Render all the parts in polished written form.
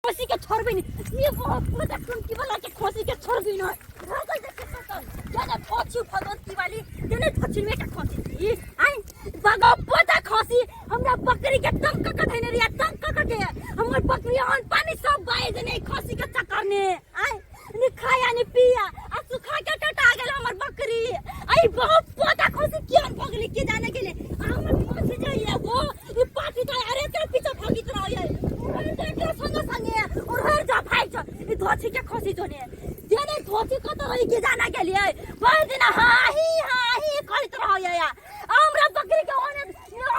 खसी के छोड़बे नहीं ये मत टुनकी वाला के खसी के छोड़बे नहीं राजा देख सकता जाने पछू भगवती वाली जाने पछू में के खसी आई बागा पता खसी हमरा बकरी के टंक का धैने रिया टंक का के हमर बकरी अन पानी सब बाए जने खसी के चक्कर ने आई नि खाया नि पिया आ सुखा के टटा गेल हमर बकरी आई बहुत पता खसी केन भगली के जाने के लिए हमर खसी जाइए वो ये पार्टी का अरे तेरे पीछे भागी तो रहा है तेरे संग संगे और हर जा भाई जा ये धोती के खसी जोने देने धोती को तो रही के जाना के लिए बोल देना हां ही करत रहा है या हमरा बकरी के ओने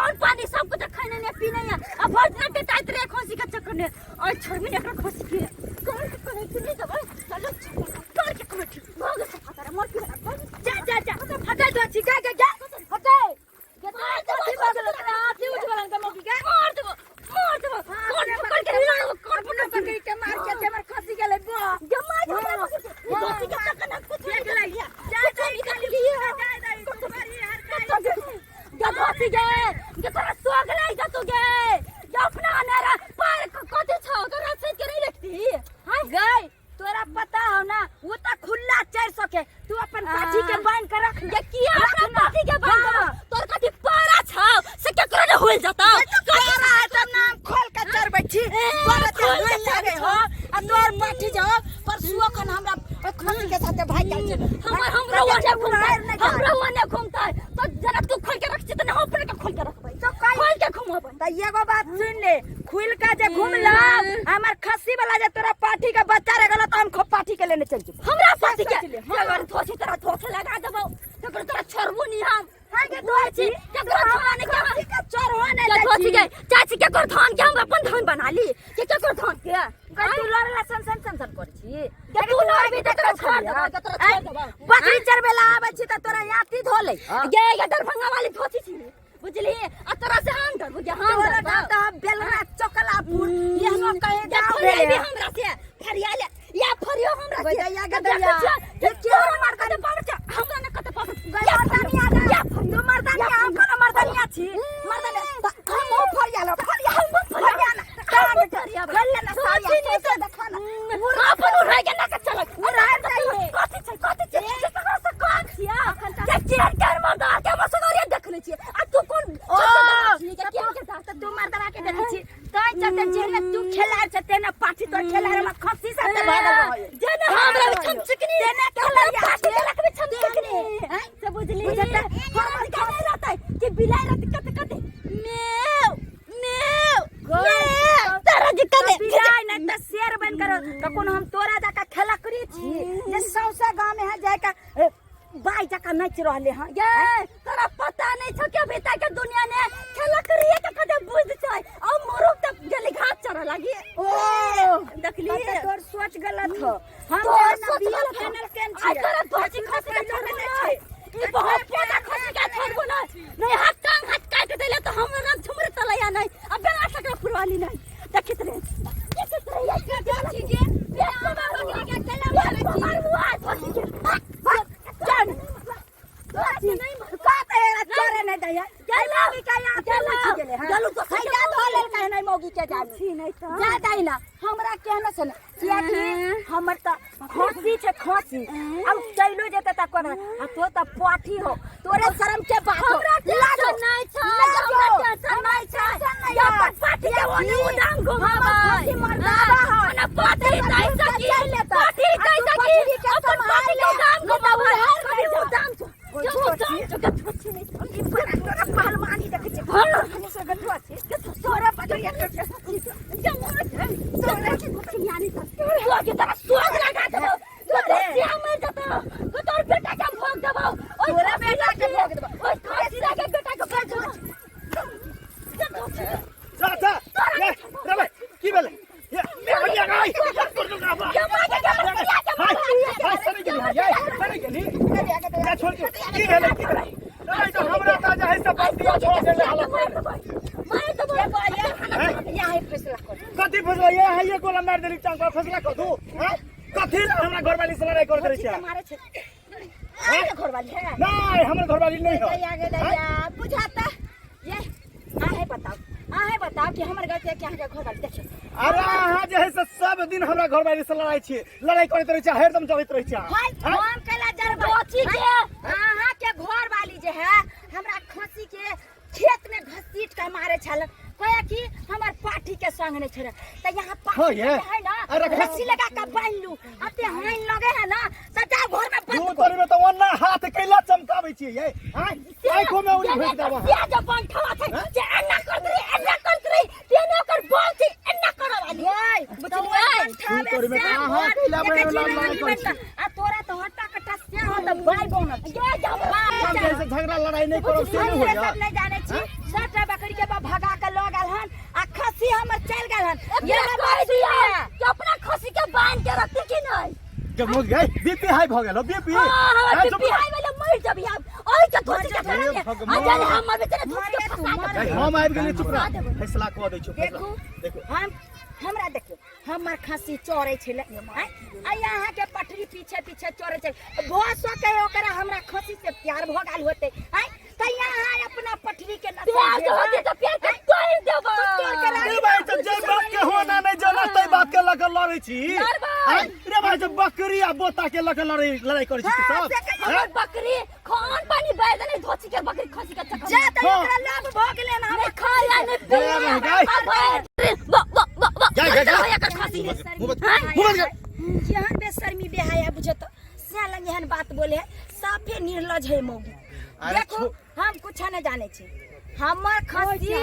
और पानी सब कुछ खाने ने पीने या अब भजना के टाइट रे खसी का चक्कर ने और छोड़ में एकरा खसी के कर के नहीं दबा चलो कर के कमेट भाग से फटा रे मोर के जा फटा दो छिका के जा फटा ये तो धोती बदल ना आती उजवलन का मोकी के मार दो कौन पकड़ के कौन पकड़ के मार के हमर खसी के ले जमा धोती के चक्कर ना कुछ फेंक लिया जा निकाल लिए जा तुम्हारी यार जा धोती गए के तोरा सोग ले जा तू गए जा अपना नेरा पर कते छौ तोरा से के नहीं लगती हां गए तोरा पता हो ना वो तो खुला चढ़ सके तू अपन पाठी के बांध के रख ले किया अपन पाठी के बांध तोर कति पारा छौ से के तोरा होल जाता पारा है त नाम खोल के चढ़ बैठी पारा ते होल जागे हो आ तोर पाठी जाओ परसुओ खन हमरा खसी के साथे भाग जाय हमरा ओने घूमता है तो जरा तू खोल के रख त ना ऊपर के खोल के रखबै तो खोल के घुमाबन त एगो बात सुन ले खुल के जे घुमला हमर खसी वाला जे तोरा पाठी के बच्चा रे गलो त हम खो पाठी के लेने चल जेबो हमरा पाठी के अगर थोसी तरह थोसे लगा देबो तो तोरा छोड़बो नहीं हम हागे दोची के धान के चोर होने थोसी के चाची के कर धान के हम अपन धान बना ली के कर धान के तू लड़ला सन कर छी के तू लड़बी त तोरा छोड़ देबो बकरी चरबेला आबै छी त तोरा याती धोले गे दरभंगा वाली थोसी छी बुझली आ तोरा से हम डर बुझ हम त बेलना चकलापुर ये हम कहे जाओ रे हमरा से फरिया ले या फरियो हमरा से या गदरिया के मार के पावच हमरा न कते पावच या मर्दानी या फरियो मर्दानी हम कोन मर्दानी छी मर्दानी हम ओ फरिया लो फरिया हम फरिया ना काग फरिया गल्ले ना साया से देखना अपन उड़ के ना के चल उड़ा जाइए कथि छै से काग छिया के चेर कर मर्दा के मसगरिया देखले छी आ तू कोन तू मर्दवा के देखै छी तोय चते जेने तू खेलार छते ना पाठी तो खेलार में खसी साथे भागल जेने हमरा छम चिकनी जेने खेलार पाठी लकबे छम चिकनी हैं से बुझली हमर गाने रहतै कि बिलाई रहत कते मेव तारा जी कते बिलाई न त शेर बन कर त कोन हम तोरा जाका खेला करी छी जे सौसा गांव में है जाय का बाई जका नाच रहले हां ये तोरा पता नहीं छ के बेटा के दुनिया ने खेला करिए के कते बुझ छै आ मोरो तक गेली घाट चढ़ लागी ओ देखली तोर सोच गलत हो हम सोच गलत फाइनल कैन छी तोरा धोची खसी के छोड़ने छै ई बहुत पता खसी के छोड़बो नहीं हाथ टांग हाथ काट देले तो हम रंग झुमरे तलैया नहीं अब बेला सकरा पुरवाली नहीं देखत रे ये धोची जे बेटा बाबा के खेला मारे छी जान धोची नहीं का तेरा चोरे नहीं दया गेला भी का या चला गेले गलू तो खैया धोले कहे नहीं मौगी के जान छी नहीं त जा दाई ना हमरा कहना सुन किया कि हमर त खसी छे खसी अब चैलो जेते त कोन आ तो त पाठी हो तोरे शर्म के बात हमरा लाज नहीं छ हमरा टेंशन नहीं छ या पाठी के ओने उडाम घुमाबा खसी मरदावा हो ना पाठी दई सकी पाठी दई सकी अपन पाठी के उडाम घुमाबा कभी उडाम जो धोची नहीं ई पर पहलवानी देखे छ भल से गलुआ छे के तोरा पकड़िया के जमोर तोरा के धोची यानी तो के तरह स्वाद लगा देबो तो धोची हमर जतो तो तोर बेटा के भोग देबो ओय तोरा बेटा के भोग देबो ओय धोची रा के बेटा के भोग देबो जा ये रे भाई की भेले ये भैया गई कर दूंगा अब हाय सने गेली जा छोड़ के की भेले नहीं तो हमरा ताजा है सब बात दिया छोड़ दे हालत मैं तो बोल या है फैसला कर कथि फैसला ये गोला मार देली टांग पर फैसला कर दू हैं कथि हमरा घरवाली से लड़ाई कर छै मारे छै है घरवाली है नहीं हमर घरवाली नहीं है आगे दैया बुझाता ये आ है बताओ आहे बताओ कि हमर घर के क्या के घर वाली देखियो। अरे अहाँ जे है से सब दिन हमरा घर वाली से लड़ाई छी, लड़ाई करैत रहै छी, हरदम जबैत रहै छी। हम कला जरबोची के अहाँ के घर वाली जे है हमरा खसी के खेत में घसीट के मारे छल, कहे कि हमर पाठी के संग नहीं छरे त यहाँ पाठी है ना, रस्सी लगा के बांध लू अते हाइन लगे है ना त जा घर में बंद तू तोरी में तो वन्ना हाथ कैला चमकाबै छी ये। आंखों में उड़ी भेज देबा ये जो बंठवा थे जे एना कर रही तेने ओकर बोल थी एना कर वाली ओए बुझलिए तू तोरी में तो हाथ कैला लड़ाई कर छी आ तोरा तो हट्टा कट्टा से हो त भाई बहन ये जब हम जैसे झगड़ा लड़ाई नहीं करो से नहीं हो जा। नहीं जाने छी साटा बकरी के भगा के ल गेल हन आ खसी हमर चल गेल हन ये कह दिया कि अपना खसी के बांध के रखती कि नहीं जब मुझ गए बीपी हाई भ गेल बीपी बीपी हाई वाला मर जबी अब ओइ के धोती के आ जाने हमर बेचारे धोती के फसा के हम आबि गेली चुप रह फैसला क दै छु। देखो हमरा देखियो हमर खसी चोरे छले आ यहाँ के पटरी पीछे पीछे चोरे छे बहुत सो के ओकरा हमरा खसी से प्यार भ गेल होते है त यहाँ अपना पटरी के न प्यार होते त प्यार के तोड़ देबो रे भाई तो जे बात के होना नहीं जाना तै बात के लग लड़ै छी। रे भाई जब बकरी आ बोता के लग लड़ाई करै छी सब हमर बकरी खान पानी बैद नहीं धोची के बकरी खसी के चक्कर जा त एकरा लाभ भ गेले न हम खाया नहीं जेहन बेशर्मी बेहाया बुझे तो से लंग एहन बात बोले साफे निर्लज है मौगी। देखो हम कुछ न जाने छी हमर खसी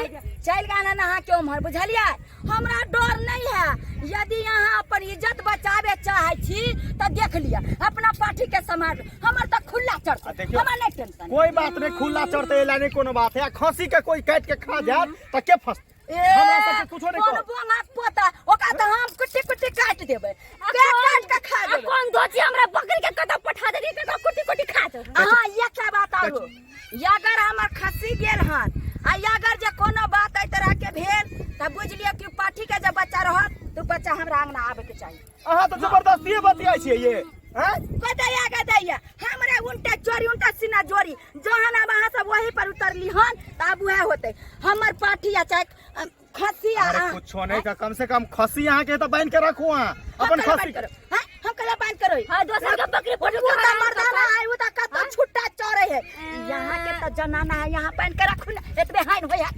चल गाना नहा के उमर बुझलिए हमरा डर नहीं है। यदि यहाँ अपन इज्जत बचावे चाहे छी त देख लिया अपना पाठी के समाज हमर त खुला चढ़ता हमरा नहीं टेंशन कोई बात नहीं खुला चढ़ते एला नहीं कोनो बात है। खसी के कोई काट के खा जात त के फस हमरा सब कुछ नहीं कर बोंगा पोता ओका त हम कुटी कुटी काट देबे के काट के खा देबे कौन दोची हमरा बकरी के कदम पठा देबे त कुटी कुटी खा देबे। हां ये क्या बात आगो अगर हमर खसी गेल हन आ अगर जे कोनो बात आई तरह के भेल त बुझ लिया कि पाठी के जब बच्चा रहत तो बच्चा हमरा अंगना आवे के चाहिए। अहाँ तो जबरदस्ती बतियाई छियै ये हैं गदैया हमरा उल्टा चोरी उल्टा सीना जोरी जहां वहां सब वही पर उतरली हन तब वह होते हमर पाठी या चाहे खसी अरे कुछ नहीं का कम से कम खसी यहाँ के तो बांध के रखो अपन खसी करो हां हम कला बांध करो हां दोसर के बकरी पटू का मर्दाना है वो त कत छुट्टा चोरे है यहाँ के त जनाना है यहाँ बांध के रखो ना एतबे हाइन होया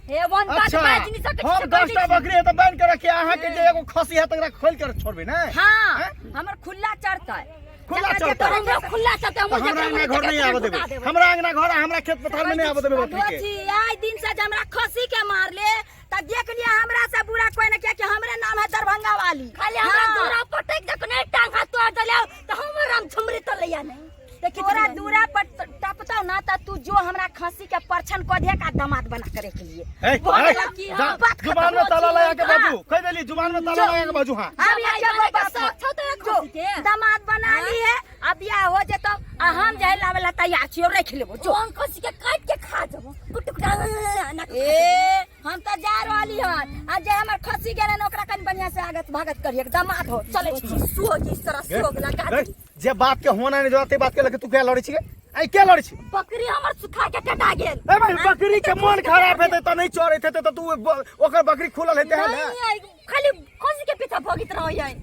हे वन बात बाज नहीं सके हम 10टा बकरी है तो बांध के रखे अहाँ के जे एगो खसी है तकरा खोल के छोड़बे ना। हां हमर खुला चढ़ता है खुला चढ़ता है खुला चढ़ता है हमरा अंगना घर नहीं आवे देबे हमरा अंगना घर हमरा खेत पथार में नहीं आवे देबे बकरी के आई दिन से हमरा खसी के मार ले त देख लिया हमरा से बुरा कोई न के हमरे नाम है दरभंगा वाली खाली हमरा दूरा पटक दे ने टांग हाथ तोड़ दले त हमर हम झुमरी त लिया नहीं देखि तोरा दूरा पर टपताओ ना त तू जो हमरा खसी के परछन को दे का दामाद बना करे के लिए जुबान में ताला लगा के बाजू कह देली जुबान में ताला लगा के बाजू। हां अब ये बात छौ तो खसी के दामाद बना ली है अब या हो जे तो हम जाय लावेला तैयार छी और रख लेबो जो हम खसी के काट के खा जबो कुटुकटा ए हम त जा रहली हन आ जे हमर खसी गेले न ओकरा कन बढ़िया से आगत भागत करिए दामाद हो चले छी सोग इस तरह सोग लगा जे बात के होना नहीं जाते बात के लगे तू क्या लड़ी छी आई क्या लड़ी छी बकरी हमर सुखा के कटा गेल ए भाई बकरी के मन खराब हेते त नहीं चोरे थे त तू ओकर बकरी खुलल हेते है खाली खसी के पीछा भगित रहो है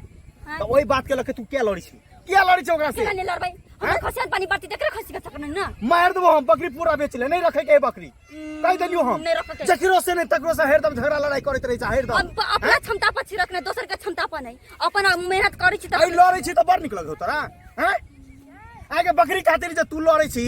तो ओई बात के लगे तू क्या लड़ी छी क्या लड़ी छी ओकरा से नहीं लड़बै हम खसियान पानी बाटी देख खसी के चकन ना मार देबो हम बकरी पूरा बेच ले नहीं रखे के बकरी कह देलियो हम जकरो से नहीं तकरो से हरदम झगड़ा लड़ाई करत रही छ हरदम अपना क्षमता पर छी रखने दोसर के क्षमता पर नहीं अपन मेहनत करै छी त आई लड़ै छी त बड़ निक लगौ तोरा हैं आगे बकरी खातिर जे तू लड़ै छी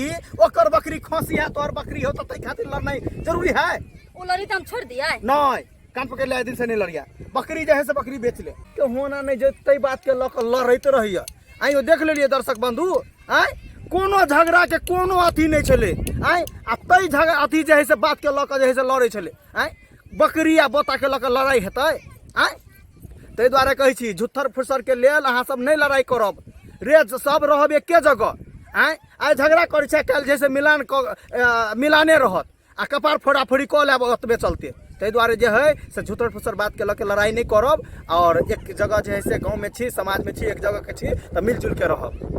ओकर बकरी खसी है तोर बकरी हो त तै खातिर लड़नाई जरूरी है ओ लड़ी त हम छोड़ दिया नहीं कान पकड़ ले दिन से नहीं लड़िया बकरी जे है से बकरी बेच ले के होना नहीं जे तै बात के लक लड़ैत रहिया आइयो देख लेलिए दर्शक बंधु आय कोनो झगड़ा के कोनो अथी नहीं चले आय आ तै झगड़ा अथी जे है से बात के लक जे है से लड़ै चले आय बकरी आ बोता के लक लड़ाई हेतै आय तै द्वारा कहै छी झुत्थर फुसर के लेल अहाँ सब नहीं लड़ाई करब रे सब रहब एके जगह आय आय झगड़ा करै छै काल जैसे मिलाने रहत आ कपार फोड़ाफोड़ी क लेब ओतबे चलते तै द्वारे जे है से झुतर फुसर बात के लके लड़ाई नहीं करब और एक जगह जे है से गाँव में छी समाज में छी एक जगह के छी तो मिलजुल के रहब।